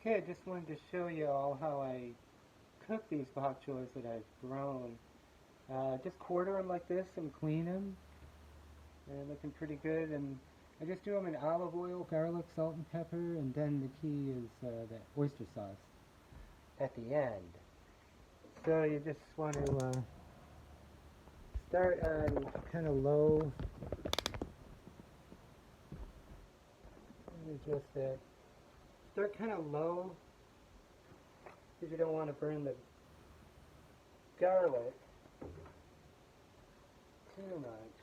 Okay, I just wanted to show you all how I cook these bok choys that I've grown. Just quarter them like this and clean them. They're looking pretty good. And I just do them in olive oil, garlic, salt, and pepper. And then the key is the oyster sauce at the end. So you just want to start on kind of low. Adjust that. Start kind of low because you don't want to burn the garlic too much.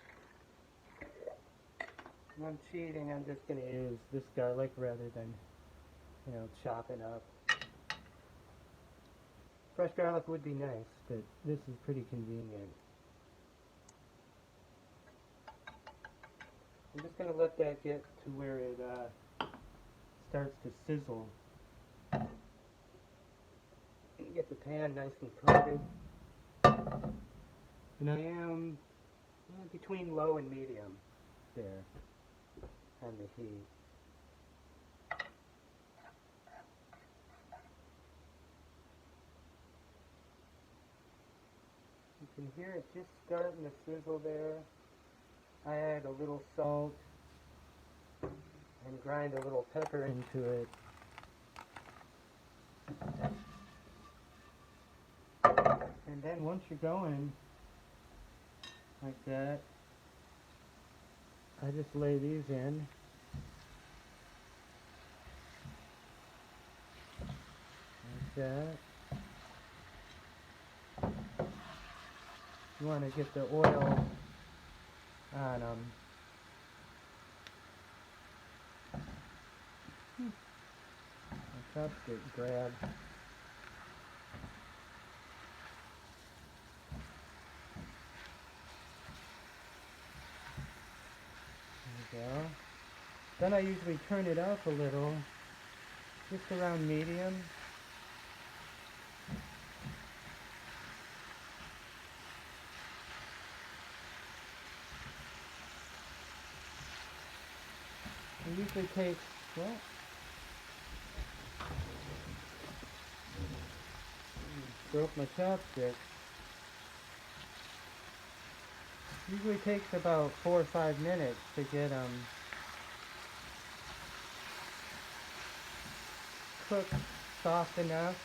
And I'm cheating. I'm just going to use this garlic rather than, chopping up. Fresh garlic would be nice, but this is pretty convenient. I'm just going to let that get to where it starts to sizzle. Get the pan nice and coated. And I am between low and medium there on the heat. You can hear it just starting to sizzle there. I add a little salt and grind a little pepper into it. And then once you're going like that, I just lay these in. Like that. You want to get the oil on them. My chopstick grab. There we go. Then I usually turn it up a little, just around medium. It usually takes, well, broke my chopstick. Usually takes about 4 or 5 minutes to get them cooked soft enough.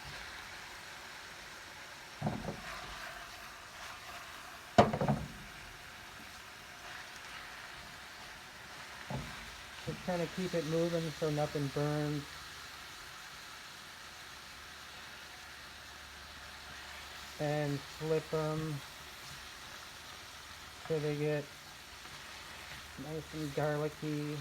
Just kind of keep it moving so nothing burns. And flip them so they get nice and garlicky.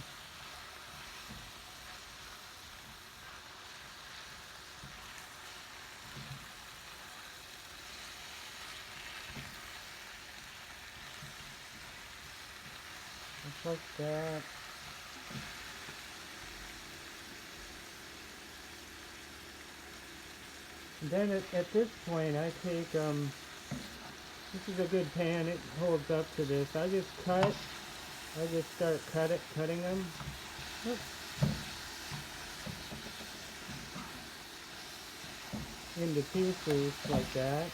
Just like that. And then at this point I take, this is a good pan, it holds up to this. I just start cutting them. Oops. Into pieces like that.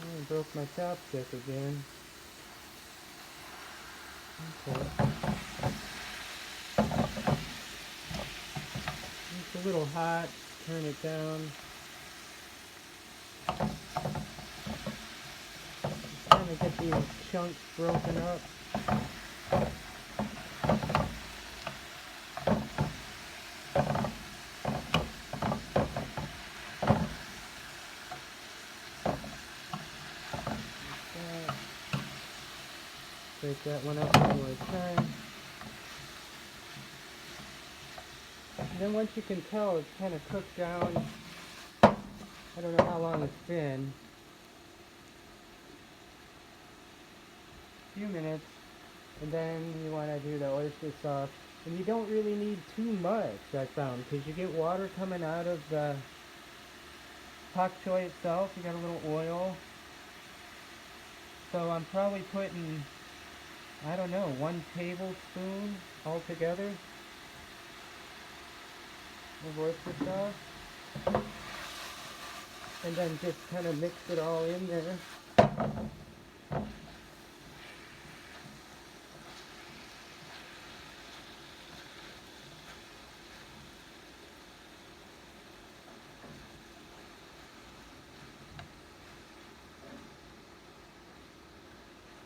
Oh, I broke my chopstick again. Okay. It's a little hot. Turn it down. Just trying to get these chunks broken up. Break that one up one more time. And then once you can tell it's kind of cooked down, I don't know how long it's been, a few minutes, and then you want to do the oyster sauce. And you don't really need too much, I found, because you get water coming out of the Pac Choy itself. You got a little oil. So I'm probably putting, I don't know, 1 tablespoon altogether. of oyster sauce. And then just kind of mix it all in there.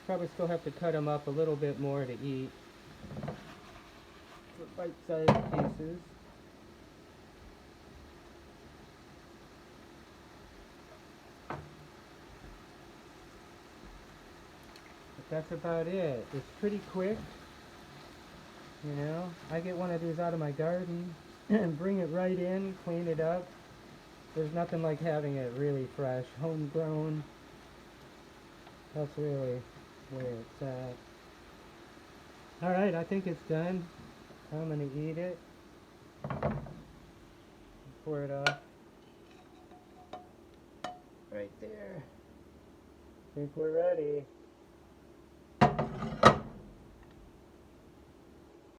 Probably still have to cut them up a little bit more to eat. For bite-sized pieces. But that's about it. It's pretty quick. You know, I get one of these out of my garden and bring it right in, clean it up. There's nothing like having it really fresh, homegrown. That's really where it's at. Alright, I think it's done. I'm gonna eat it. Pour it off. Right there. I think we're ready.